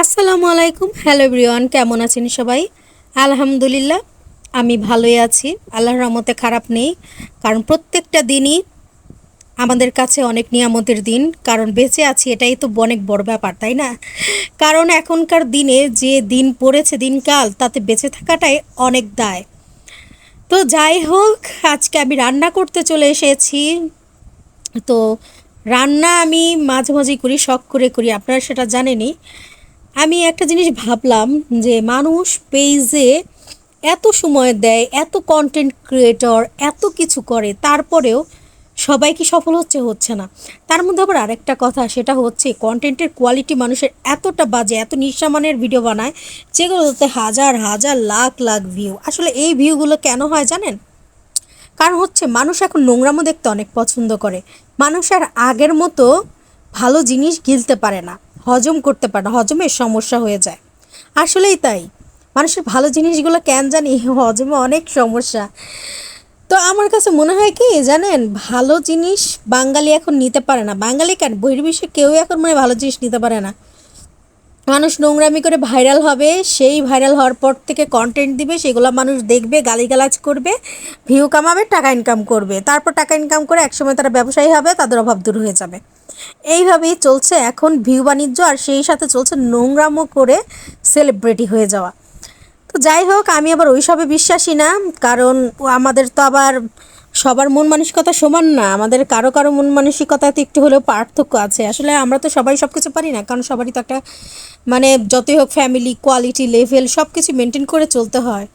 আসসালামু আলাইকুম। Hello everyone, কেমন আছেন সবাই? আলহামদুলিল্লাহ, আমি ভালোই আছি। আল্লাহর রহমতে খারাপ নেই। কারণ প্রত্যেকটা দিনই আমাদের কাছে অনেক নিয়ামতের দিন। কারণ বেঁচে আছি, এটাই তো অনেক বড় ব্যাপার, তাই না? কারণ এখনকার দিনে যে দিন পড়েছে, দিনকাল, তাতে বেঁচে থাকাটাই অনেক দায়। তো যাই হোক, আজকে আমি রান্না করতে চলে এসেছি। তো রান্না আমি মাঝে মাঝেই করি, শখ করে করি, আপনারা সেটা জানেনই। আমি একটা জিনিস ভাবলাম যে মানুষ পেজে এত সময় দেয়, এত কন্টেন্ট ক্রিয়েটর এত কিছু করে, তারপরেও সবাই কি সফল হচ্ছে না। তার মধ্যে আবার আরেকটা কথা, সেটা হচ্ছে কন্টেন্টের কোয়ালিটি মানুষের এতটা বাজে, এত নিঃস্বামানের ভিডিও বানায় যেগুলোতে হাজার হাজার লাখ লাখ ভিউ। আসলে এই ভিউগুলো কেন হয় জানেন? কারণ হচ্ছে মানুষ এখন নোংরামো দেখতে অনেক পছন্দ করে। মানুষ আর আগের মতো ভালো জিনিস গিলতে পারে না, হজম করতে পারে না, হজমের সমস্যা হয়ে যায়। আসলেই তাই, মানুষের ভালো জিনিসগুলো কেন জানি হজমে অনেক সমস্যা। তো আমার কাছে মনে হয় কি জানেন, ভালো জিনিস বাঙালি এখন নিতে পারে না। বাঙালি কেন, বহির্বিশ্বে কেউ এখন ভালো জিনিস নিতে পারে না। মানুষ নোংরামি করে ভাইরাল হবে, সেই ভাইরাল হওয়ার পর থেকে কন্টেন্ট দিবে, সেগুলো মানুষ দেখবে, গালিগালাজ করবে, ভিউ কামাবে, টাকা ইনকাম করবে। তারপর টাকা ইনকাম করে একসময় তারা ব্যবসায়ী হবে, তাদের অভাব দূর হয়ে যাবে। এইভাবেই চলছে এখন ভিউ বাণিজ্য, আর সেই সাথে চলছে নোংরামো করে সেলিব্রিটি হয়ে যাওয়া। তো যাই হোক, আমি আবার ওইসবে বিশ্বাসী না। কারণ আমাদের তো আবার সবার মন মানসিকতা সমান না। আমাদের কারো কারো মন মানসিকতাতে একটু হলেও পার্থক্য আছে। আসলে আমরা তো সবাই সব কিছু পারি না, কারণ সবারই তো একটা যতই হোক ফ্যামিলি, কোয়ালিটি, লেভেল সব কিছু মেনটেন করে চলতে হয়।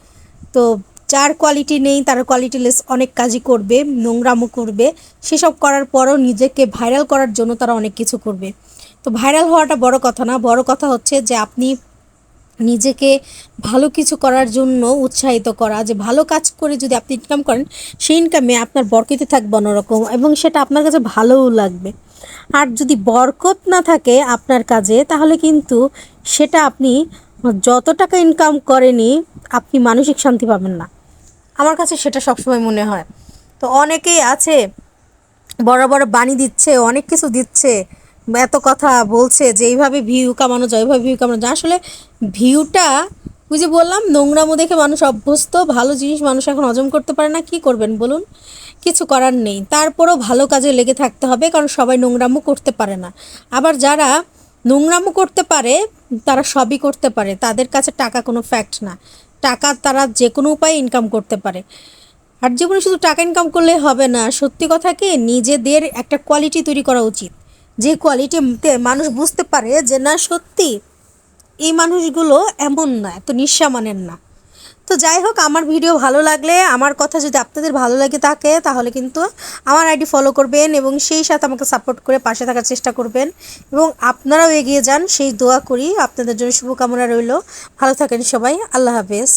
তো যার কোয়ালিটি নেই তার কোয়ালিটি লেস অনেক কাজই করবে, নোংরামো করবে। সেসব করার পরও নিজেকে ভাইরাল করার জন্য তারা অনেক কিছু করবে। তো ভাইরাল হওয়াটা বড় কথা না, বড় কথা হচ্ছে যে আপনি নিজেকে ভালো কিছু করার জন্য উৎসাহিত করা, যে ভালো কাজ করে যদি আপনি ইনকাম করেন, সেই ইনকামে আপনার বরকত থাকবে অন্যরকম, এবং সেটা আপনার কাছে ভালোও লাগবে। আর যদি বরকত না থাকে আপনার কাজে, তাহলে কিন্তু সেটা আপনি যত টাকা ইনকাম করেনি, আপনি মানসিক শান্তি পাবেন না। আমার কাছে সেটা সবসময় মনে হয়। তো অনেকেই আছে বড় বড় বাণী দিচ্ছে, অনেক কিছু দিচ্ছে, এত কথা বলছে যে এইভাবে ভিউ কামানো যায়, ওইভাবে ভিউ কামানো যায়। আসলে ভিউটা, ওই যে বললাম, নোংরামো দেখে মানুষ অভ্যস্ত। ভালো জিনিস মানুষ এখন হজম করতে পারে না, কি করবেন বলুন? কিছু করার নেই। তারপরেও ভালো কাজে লেগে থাকতে হবে, কারণ সবাই নোংরামো করতে পারে না। আবার যারা নোংরামো করতে পারে তারা সবই করতে পারে, তাদের কাছে টাকা কোনো ফ্যাক্ট না। টাকা তারা যে কোনো উপায়ে ইনকাম করতে পারে। আর জীবনে শুধু টাকা ইনকাম করলে হবে না, সত্যি কথা কি, নিজেদের একটা কোয়ালিটি তৈরি করা উচিত, যে কোয়ালিটিতে মানুষ বুঝতে পারে যে না, সত্যি এই মানুষগুলো এমন না, এত নিঃস্বামানের না। তো যাই হোক, আমার ভিডিও ভালো লাগলে, আমার কথা যদি আপনাদের ভালো লাগে থাকে, তাহলে কিন্তু আমার আইডি ফলো করবেন এবং সেই সাথে আমাকে সাপোর্ট করে পাশে থাকার চেষ্টা করবেন, এবং আপনারাও এগিয়ে যান, সেই দোয়া করি। আপনাদের জন্য শুভকামনা রইল। ভালো থাকেন সবাই, আল্লাহ হাফেজ।